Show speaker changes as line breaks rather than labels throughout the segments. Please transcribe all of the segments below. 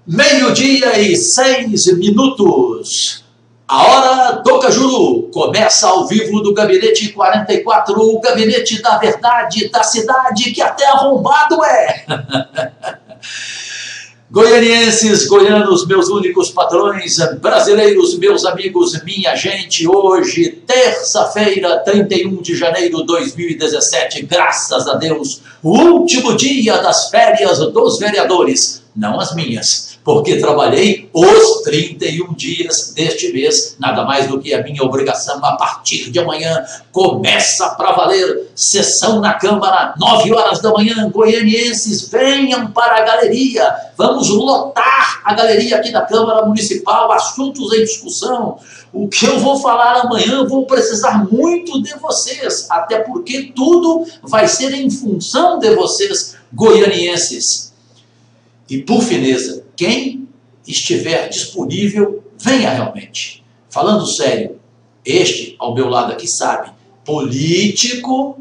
12h06. A hora do Cajuru começa ao vivo do Gabinete 44, o gabinete da verdade da cidade que até arrombado é. Goianienses, goianos, meus únicos patrões, brasileiros, meus amigos, minha gente, hoje, terça-feira, 31 de janeiro de 2017, graças a Deus, o último dia das férias dos vereadores, não as minhas, porque trabalhei os 31 dias deste mês, nada mais do que a minha obrigação. A partir de amanhã começa para valer sessão na Câmara, 9 horas da manhã, goianienses, venham para a galeria, vamos lotar a galeria aqui da Câmara Municipal, assuntos em discussão. O que eu vou falar amanhã, vou precisar muito de vocês, até porque tudo vai ser em função de vocês, goianienses. E por fineza, quem estiver disponível, venha realmente. Falando sério, este ao meu lado aqui sabe, político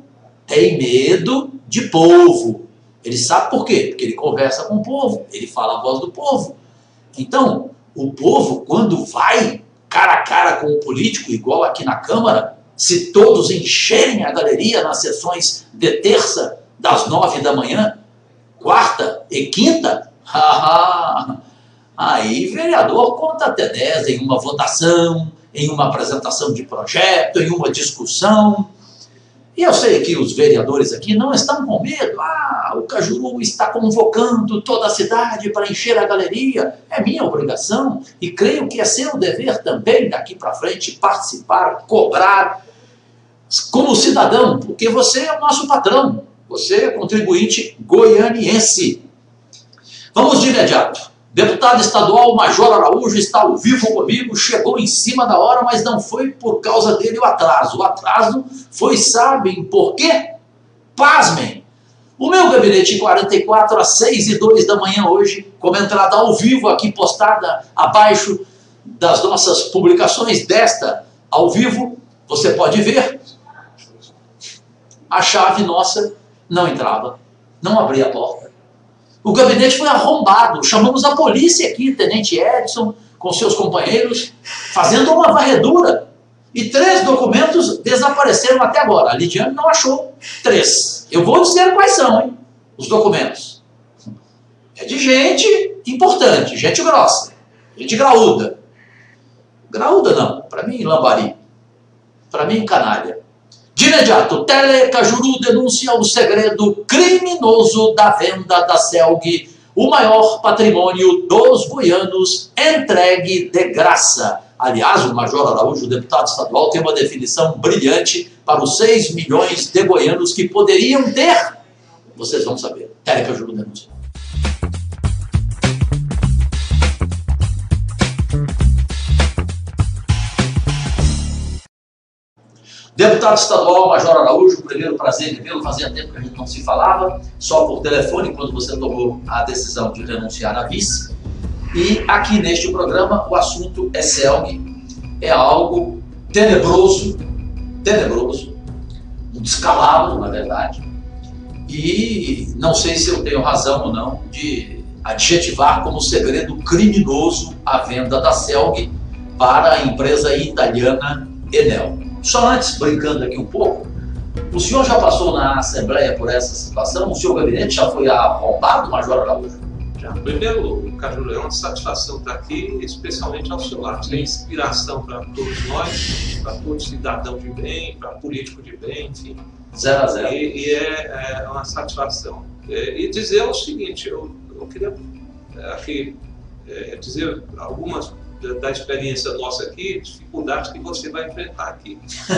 tem medo de povo. Ele sabe por quê? Porque ele conversa com o povo, ele fala a voz do povo. Então, o povo, quando vai cara a cara com o político, igual aqui na Câmara, se todos encherem a galeria nas sessões de terça, das 9 da manhã, quarta e quinta, aí vereador conta até 10 em uma votação, em uma apresentação de projeto, em uma discussão. E eu sei que os vereadores aqui não estão com medo. O Cajuru está convocando toda a cidade para encher a galeria. É minha obrigação e creio que é seu dever também daqui para frente participar, cobrar como cidadão, porque você é o nosso patrão, você é contribuinte goianiense. Vamos de imediato. Deputado estadual Major Araújo está ao vivo comigo, chegou em cima da hora, mas não foi por causa dele o atraso. O atraso foi, sabem por quê? Pasmem! O meu Gabinete 44, às 6h02 da manhã hoje, como entrada ao vivo aqui postada abaixo das nossas publicações desta ao vivo, você pode ver, a chave nossa não entrava, não abria a porta. O gabinete foi arrombado, chamamos a polícia aqui, Tenente Edson, com seus companheiros, fazendo uma varredura. E 3 documentos desapareceram até agora. A Lidiane não achou 3. Eu vou dizer quais são, hein, os documentos. É de gente importante, gente grossa, gente graúda. Graúda não, para mim lambari, para mim canalha. De imediato, Telecajuru denuncia o segredo criminoso da venda da CELG, o maior patrimônio dos goianos, entregue de graça. Aliás, o Major Araújo, deputado estadual, tem uma definição brilhante para os 6 milhões de goianos que poderiam ter. Vocês vão saber. Telecajuru denuncia. Deputado estadual Major Araújo, primeiro prazer em vê-lo, fazia tempo que a gente não se falava, só por telefone, quando você tomou a decisão de renunciar à vice. E aqui neste programa o assunto é CELG, é algo tenebroso, um descalabro, na verdade, e não sei se eu tenho razão ou não de adjetivar como segredo criminoso a venda da CELG para a empresa italiana Enel. Só antes, brincando aqui um pouco, o senhor já passou na Assembleia por essa situação? O seu gabinete já foi arrombado, Major Araújo?
Já. Primeiro, Cajuru, é uma satisfação estar aqui, especialmente ao seu lado. Você é inspiração para todos nós, para todo cidadão de bem, para político de bem, enfim.
0 a 0.
E é uma satisfação. E dizer o seguinte, eu queria aqui dizer algumas da experiência nossa aqui, dificuldades que você vai enfrentar aqui.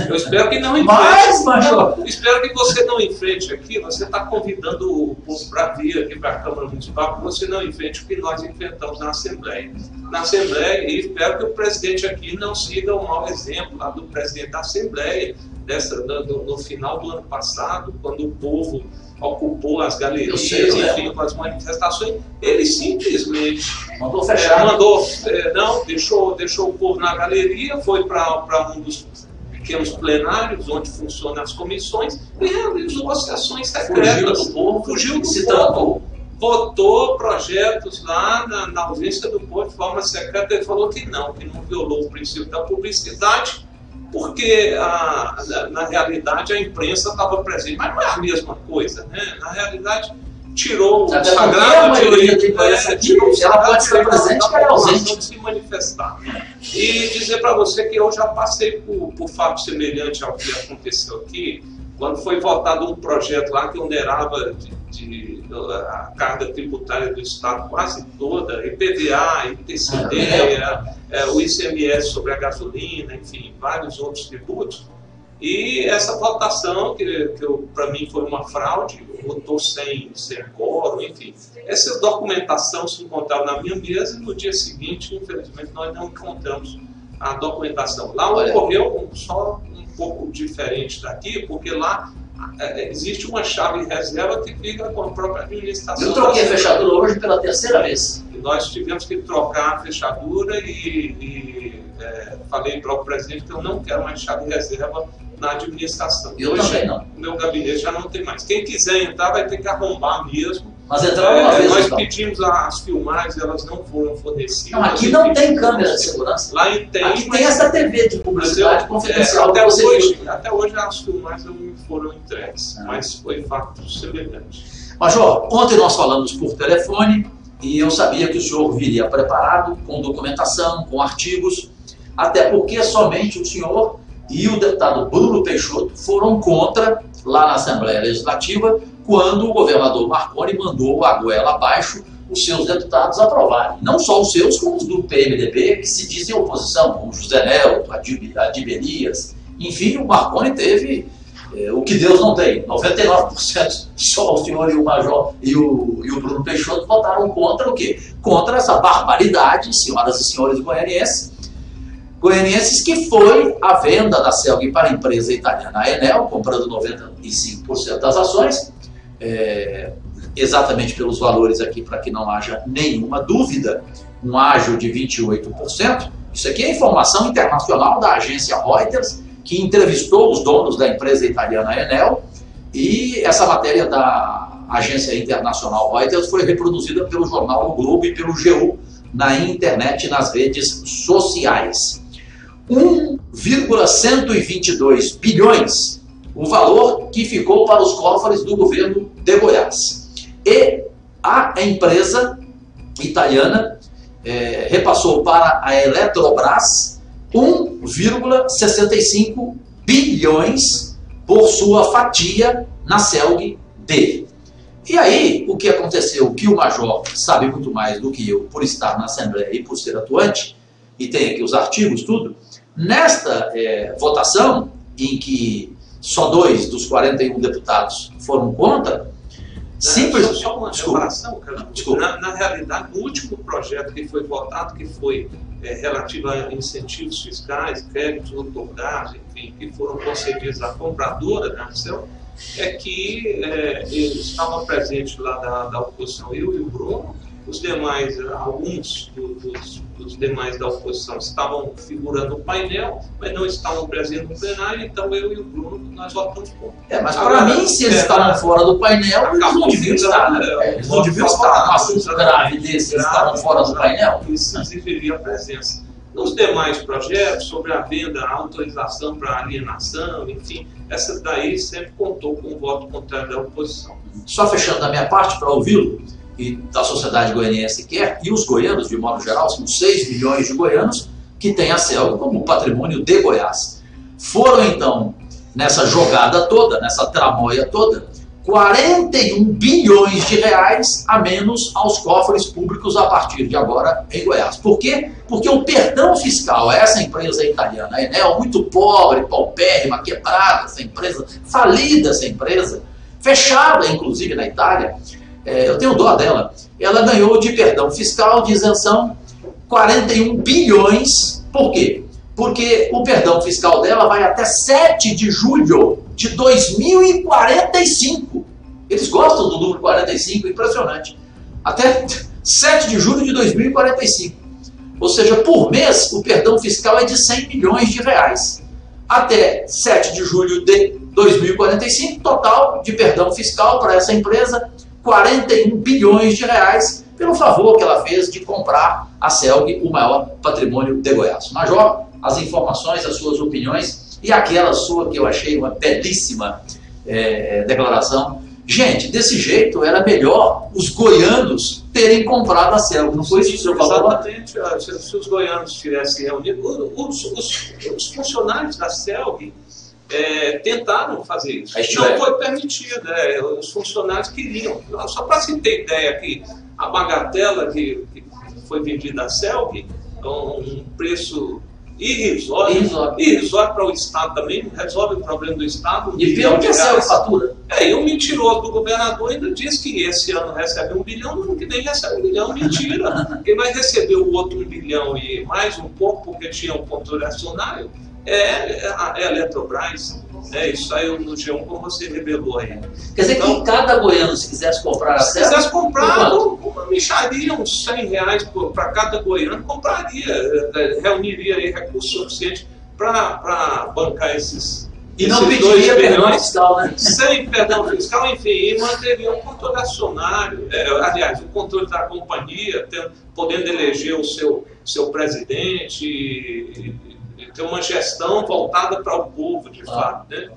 Eu espero que não enfrente. Espero que você não enfrente aqui. Você está convidando o povo para vir aqui para a Câmara Municipal, que você não enfrente o que nós enfrentamos na Assembleia. E espero que o presidente aqui não siga o mau exemplo lá do presidente da Assembleia, no final do ano passado, quando o povo ocupou as galerias, enfim, com as manifestações, ele simplesmente
mandou fechar.
Deixou o povo na galeria, foi para um dos pequenos plenários, onde funcionam as comissões, e realizou as sessões secretas.
Fugiu do povo.
votou projetos lá na ausência do povo de forma secreta. Ele falou que não violou o princípio da publicidade, porque na realidade a imprensa estava presente. Mas não é a mesma coisa, né? Na realidade, tirou o sagrado direito, ela pode ser presente e ausente de se manifestar. E dizer para você que eu já passei por fato semelhante ao que aconteceu aqui, quando foi votado um projeto lá que onerava a carga tributária do Estado quase toda, IPVA, ITCD, o ICMS sobre a gasolina, enfim, vários outros tributos. E essa votação, que para mim foi uma fraude, votou sem quórum, enfim. Essa documentação se encontrava na minha mesa e no dia seguinte, infelizmente, nós não encontramos a documentação. Lá ocorreu só um pouco diferente daqui, porque lá existe uma chave reserva que fica com a própria administração.
Eu troquei a fechadura hoje pela terceira vez.
E nós tivemos que trocar a fechadura e falei para o presidente que eu não quero mais chave reserva na administração.
Eu também não.
O meu gabinete já não tem mais. Quem quiser entrar vai ter que arrombar mesmo.
Mas entrar uma vez,
nós
então.
Pedimos as filmagens, elas não foram fornecidas.
Não, aqui não tem câmera de segurança.
Lá tem,
aqui tem essa TV de publicidade confidencial.
Até hoje as filmagens não me foram entregues, mas foi fato semelhante.
Major, ontem nós falamos por telefone e eu sabia que o senhor viria preparado, com documentação, com artigos, até porque somente o senhor e o deputado Bruno Peixoto foram contra, lá na Assembleia Legislativa, quando o governador Marconi mandou a goela abaixo os seus deputados aprovarem. Não só os seus, como os do PMDB, que se dizem oposição, como José Nelto, Adib Elias. Enfim, o Marconi teve o que Deus não tem. 99% só o senhor e o Major e o Bruno Peixoto votaram contra o quê? Contra essa barbaridade, senhoras e senhores goianienses, que foi a venda da Celg para a empresa italiana a Enel, comprando 95% das ações, exatamente pelos valores aqui, para que não haja nenhuma dúvida, um ágio de 28%. Isso aqui é informação internacional da agência Reuters, que entrevistou os donos da empresa italiana Enel, e essa matéria da agência internacional Reuters foi reproduzida pelo jornal O Globo e pelo G1 na internet e nas redes sociais. 1,122 bilhões, o valor que ficou para os cofres do governo de Goiás. E a empresa italiana repassou para a Eletrobras 1,65 bilhões por sua fatia na Celg D. E aí, o que aconteceu, que o Major sabe muito mais do que eu, por estar na Assembleia e por ser atuante, e tem aqui os artigos, tudo, nesta votação, em que só 2 dos 41 deputados foram contra, simples...
Só uma reparação, cara. Na realidade, o último projeto que foi votado, que foi relativo a incentivos fiscais, créditos otorgados, enfim, que foram concedidos à compradora da ação, é que ele estava presente lá da oposição, eu e o Bruno. Os demais, alguns dos demais da oposição estavam figurando no painel, mas não estavam presentes no plenário, então eu e o Bruno, nós votamos contra.
Mas para mim, se eles estavam fora do painel, eles não deviam estar. Eles não deviam estar. Um assunto grave desse, eles estavam fora do painel.
Isso exigiria a presença. Nos demais projetos, sobre a venda, a autorização para alienação, enfim, essa daí sempre contou com o voto contrário da oposição.
Só fechando da minha parte para ouvi-lo, e da sociedade goianiense quer, e os goianos, de modo geral, são 6 milhões de goianos que têm a Celg como patrimônio de Goiás. Foram, então, nessa jogada toda, nessa tramóia toda, 41 bilhões de reais a menos aos cofres públicos a partir de agora em Goiás. Por quê? Porque o perdão fiscal a essa empresa italiana, a Enel, muito pobre, paupérrima, quebrada, essa empresa, falida essa empresa, fechada, inclusive, na Itália, eu tenho dó dela, ela ganhou de perdão fiscal, de isenção, 41 bilhões. Por quê? Porque o perdão fiscal dela vai até 7 de julho de 2045. Eles gostam do número 45, impressionante. Até 7 de julho de 2045. Ou seja, por mês, o perdão fiscal é de 100 milhões de reais. Até 7 de julho de 2045, total de perdão fiscal para essa empresa, 41 bilhões de reais pelo favor que ela fez de comprar a CELG, o maior patrimônio de Goiás. Major, as informações, as suas opiniões e aquela sua que eu achei uma belíssima declaração. Gente, desse jeito era melhor os goianos terem comprado a CELG, não foi isso que o senhor falou?
Exatamente, se os goianos tivessem reunido, os funcionários da CELG tentaram fazer isso. Não foi permitido, os funcionários queriam. Só para se ter ideia aqui, a bagatela que foi vendida à CELG, um preço irrisório para o Estado também, não resolve o problema do Estado.
E pelo que a CELG fatura.
E o mentiroso do governador ainda diz que esse ano recebe 1 bilhão, no ano que vem recebe 1 bilhão, mentira. Quem vai receber o outro 1 bilhão e mais um pouco, porque tinha um controle acionário, é a Eletrobras. Isso saiu no G1, como você revelou aí.
Quer dizer, então, que cada goiano, se quisesse comprar a CELG...
Se quisesse comprar uma mixaria, uns 100 reais para cada goiano, compraria, reuniria aí recursos suficientes para bancar esses...
E não pediria perdão fiscal, né?
Sem perdão fiscal, enfim, e manteria um controle acionário, aliás, o controle da companhia, podendo eleger o seu presidente e ter uma gestão voltada para o povo, de fato, né?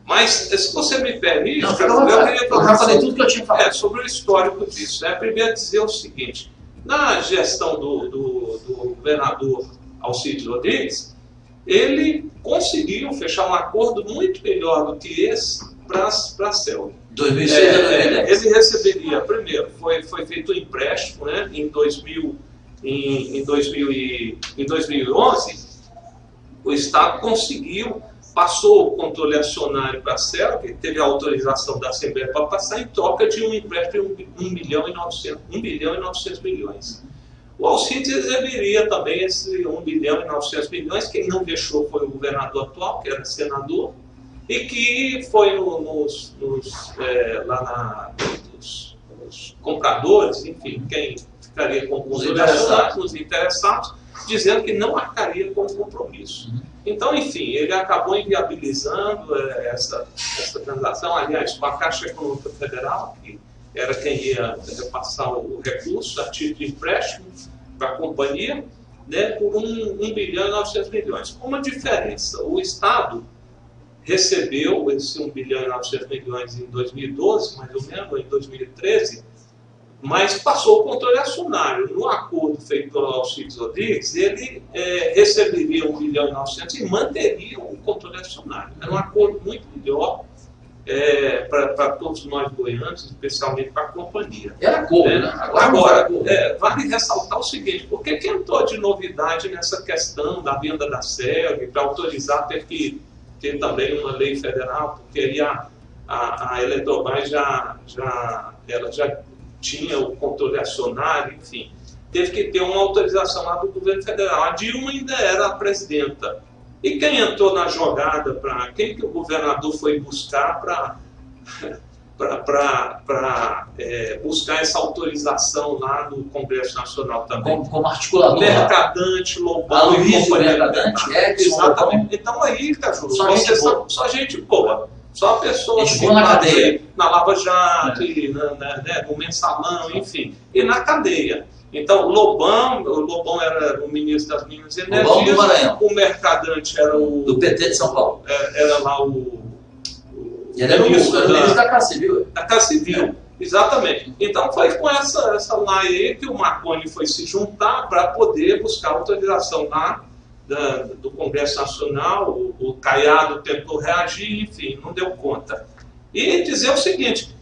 Mas, se você me permite, eu queria falar
falei tudo que eu tinha falado.
Sobre o histórico disso. Primeiro dizer o seguinte, na gestão do governador Alcides Rodrigues, ele conseguiu fechar um acordo muito melhor do que esse para a CELG.
2006 a 2010.
Ele receberia, primeiro, foi feito um empréstimo, né, em 2011, o Estado passou o controle acionário para a CELG, teve a autorização da Assembleia para passar em troca de um empréstimo de 1 bilhão e 900 milhões. O Alcides receberia também esse 1 bilhão e 900 milhões, quem não deixou foi o governador atual, que era senador, e que foi nos compradores, enfim, quem ficaria com os interessados, dizendo que não arcaria com o compromisso. Então, enfim, ele acabou inviabilizando essa transação, aliás, com a Caixa Econômica Federal, que era quem ia repassar o recurso a título de empréstimo para a companhia, né, por 1 bilhão e 900 milhões. Com uma diferença, o Estado recebeu esse 1 bilhão e 900 milhões em 2012, mais ou menos, ou em 2013, mas passou o controle acionário. No acordo feito pelo Alcides Rodrigues, ele receberia 1 bilhão e 900 e manteria o controle acionário. Era um acordo muito melhor para todos nós goianos, especialmente para a companhia.
Era acordo, né?
Agora, vale ressaltar o seguinte, porque quem entrou de novidade nessa questão da venda da CELG, para autorizar, teve que ter também uma lei federal, porque aí a Eletrobras já tinha o controle acionário, enfim, teve que ter uma autorização lá do governo federal. A Dilma ainda era a presidenta. E quem entrou na jogada, quem que o governador foi buscar para buscar essa autorização lá no Congresso Nacional também?
Como articulador.
Mercadante, Lobão e companhia.
Mercadante,
exatamente. Então aí, Caju, só gente boa. Só pessoas que
na cadeia.
Na Lava Jato, no Mensalão, enfim. E na cadeia. Então, o Lobão era o ministro das Minas e Energia. O Mercadante era o...
do PT de São Paulo.
Era lá o
ele era o ministro da Casa Civil.
Da Casa Civil, exatamente. Então, foi com essa laia aí que o Marconi foi se juntar para poder buscar autorização lá do Congresso Nacional. O Caiado tentou reagir, enfim, não deu conta. E dizer o seguinte,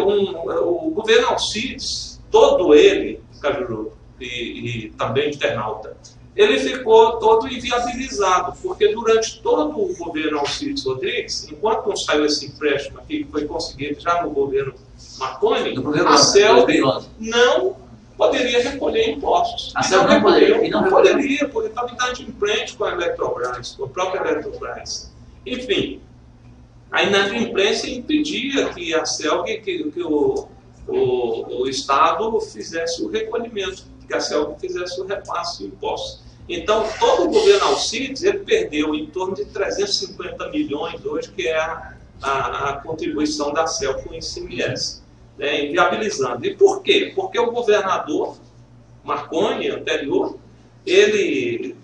o governo Alcides, todo ele, Cajuru, e também internauta, ele ficou todo inviabilizado, porque durante todo o governo Alcides Rodrigues, enquanto não saiu esse empréstimo aqui, que foi conseguido já no governo Marconi, a CELG não poderia recolher impostos.
A CELG não
poderia, porque estava inadimplente com a Eletrobras, com a própria Eletrobras. Enfim, a inadimplência impedia que a CELG, que o Estado fizesse o recolhimento, que a CELG fizesse o repasse de impostos. Então, todo o governo Alcides, ele perdeu em torno de 350 milhões hoje, que é a contribuição da CELG com o ICMS. né, inviabilizando. E por quê? Porque o governador Marconi, anterior, ele,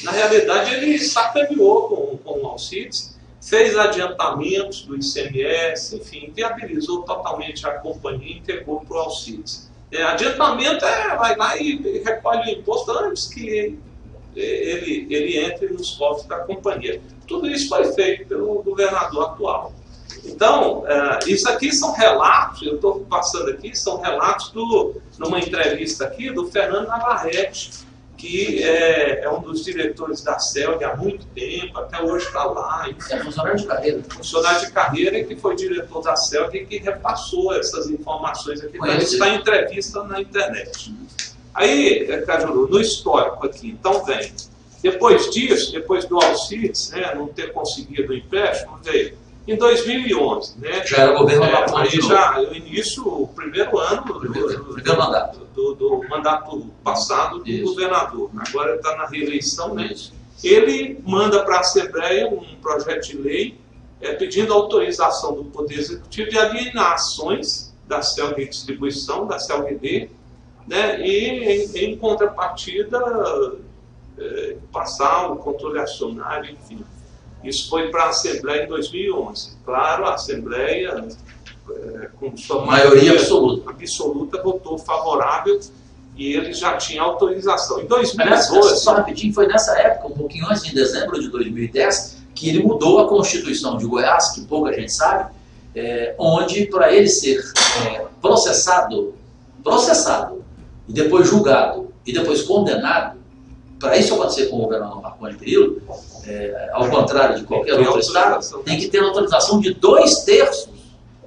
na realidade, ele sacaneou com o Alcides, fez adiantamentos do ICMS, enfim, viabilizou totalmente a companhia e entregou para o Alcides. Adiantamento vai lá e recolhe o imposto antes que ele entre nos cofres da companhia. Tudo isso foi feito pelo governador atual. Então, isso aqui são relatos, eu estou passando aqui, são relatos numa entrevista aqui do Fernando Navarrete, que é um dos diretores da CELG há muito tempo, até hoje está lá.
É funcionário de carreira.
Funcionário de carreira e que foi diretor da CELG e que repassou essas informações aqui. Então, está em entrevista na internet. Aí, Cajuru, no histórico aqui, então vem. Depois disso, depois do Alcides, né, não ter conseguido o empréstimo, veio. Em 2011, né?
Já era governo Marconi.
Aí já, o início, o primeiro ano
primeiro mandato.
Do mandato passado do
Isso.
Governador. Agora ele está na reeleição, né? Ele manda para a Assembleia um projeto de lei pedindo autorização do Poder Executivo de alienar ações da CELG Distribuição, da CELG-D, né? E em contrapartida passar o controle acionário, enfim. Isso foi para a Assembleia em 2011. Claro, a Assembleia, com sua maioria absoluta, votou favorável e ele já tinha autorização. Em 2012...
Aliás, só rapidinho, foi nessa época, um pouquinho antes, em dezembro de 2010, que ele mudou a Constituição de Goiás, que pouca gente sabe, onde, para ele ser processado, e depois julgado, e depois condenado, para isso acontecer com o governador Marconi Perillo, ao contrário de qualquer outro estado, tem que ter autorização de 2/3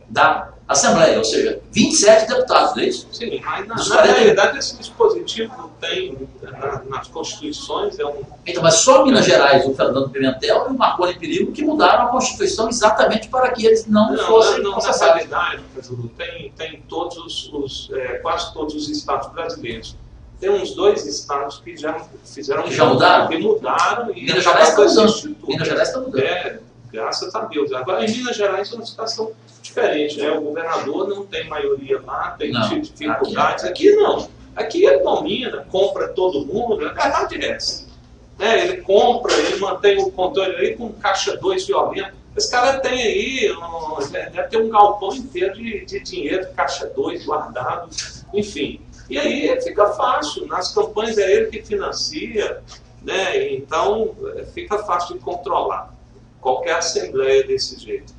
da Assembleia, ou seja, 27 deputados, não é isso?
Sim, mas na realidade esse dispositivo tem nas constituições.
Então, mas só Minas Gerais, o Fernando Pimentel e o Marconi Perillo que mudaram a Constituição exatamente para que eles não fossem processados.
Na realidade, tem quase todos os estados brasileiros. Tem uns 2 estados que já fizeram...
Que já mudaram?
Que mudaram. E
Minas Gerais está mudando. Minas Gerais está mudando.
Graças a Deus. Agora, em Minas Gerais é uma situação diferente, né? O governador não tem maioria lá, tem dificuldades. Aqui não. Aqui ele domina, compra todo mundo. A verdade é essa. Ele compra, ele mantém o controle aí com caixa 2 violento. Esse cara tem aí, deve ter um galpão inteiro de dinheiro, caixa 2 guardado, enfim. E aí fica fácil, nas campanhas é ele que financia, né? Então fica fácil de controlar qualquer assembleia desse jeito.